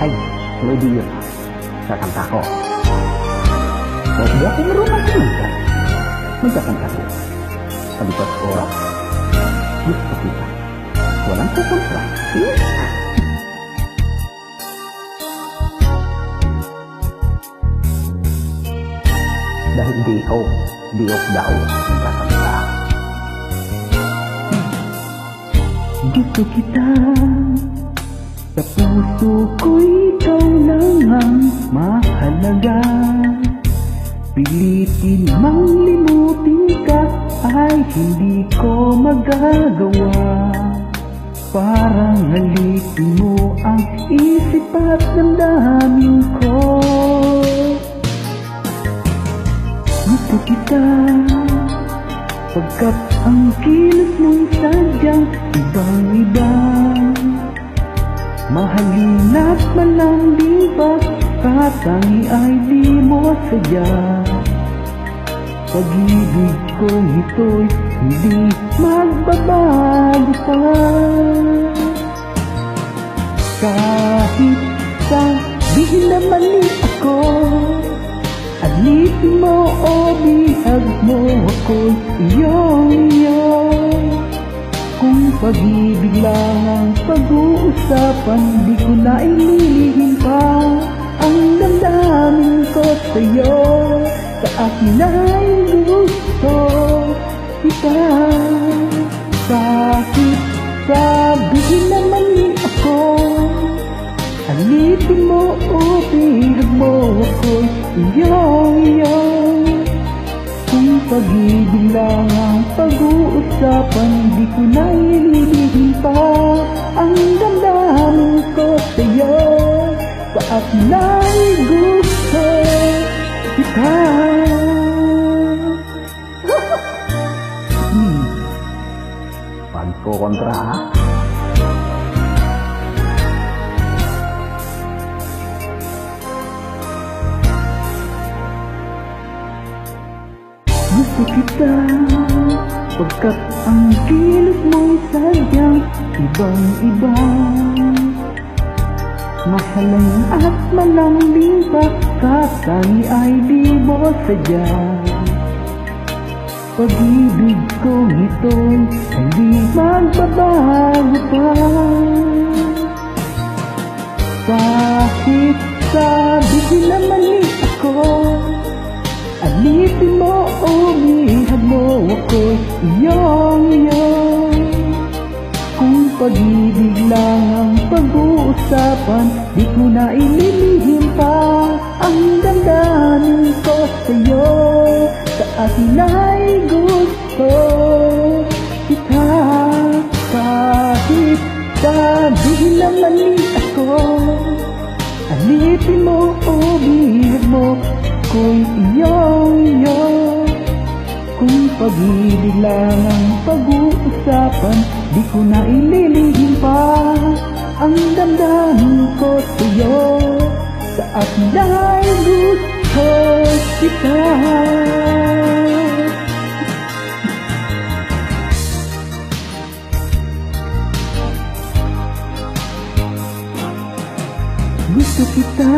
Ay, lady yun. Kakanta ko. O, di ako marunong kumanta. Magkakanta ko. Sa lipat oras, gusto kita. Walang kukontra. Dahil di off daw ang kakanta. Gusto kita, sa puso ko'y ikaw lang ang mahalaga. Pilitin mang limutin ka ay hindi ko magagawa. Parang halitin mo ang isip at damdamin ko. Gusto kita, pagkat ang kilos mo'y sadyang ibang-iba. Mahalin at malambing pagkatangi ay di mo sadya. Pag-ibig kong ito'y hindi magbabago pa. Kahit sabihin na mali ako, alitin mo o bihag mo ako'y iyong-iyo. Kung pag-ibig lang ang pag-uusapan, di ko na ililihim pa ang damdamin ko sa'yo. Sa akin ay gusto kita. Kahit sabihin na mali ako, alitin mo o bihag mo ako'y iyong-iyo. Kung pag-ibig lang ang pag-uusapan, di ko na ililihim pa ang damdamin ko sa'yo. Sa akin ay gusto kita. Pagkukontra ha? Gusto kita, pagkat ang kilos mo'y sadyang ibang-iba. Mahalin at malambing pagkatangi ay di mo sadya. Pag-ibig kong ito'y hindi magbabago pa. Kahit sabihin na mali ako, alitin mo o bihag mo ako'y iyong-iyo. Kung pag-ibig lang ang pag-uusapan, di ko na ililihim pa ang damdamin ko sa'yo. Sa akin ay gusto kita. Kahit sabihin na mali ako, alitin mo o bihag mo ako'y iyong-iyo. Kung pag-ibig lang ang pag-uusapan, di ko na ililihim pa ang damdamin ko sa'yo. Sa akin ay gusto kita. Gusto kita.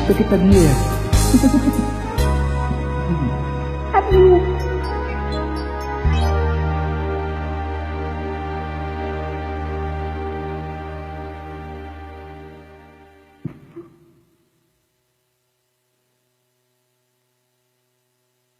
Gusto kita dear. At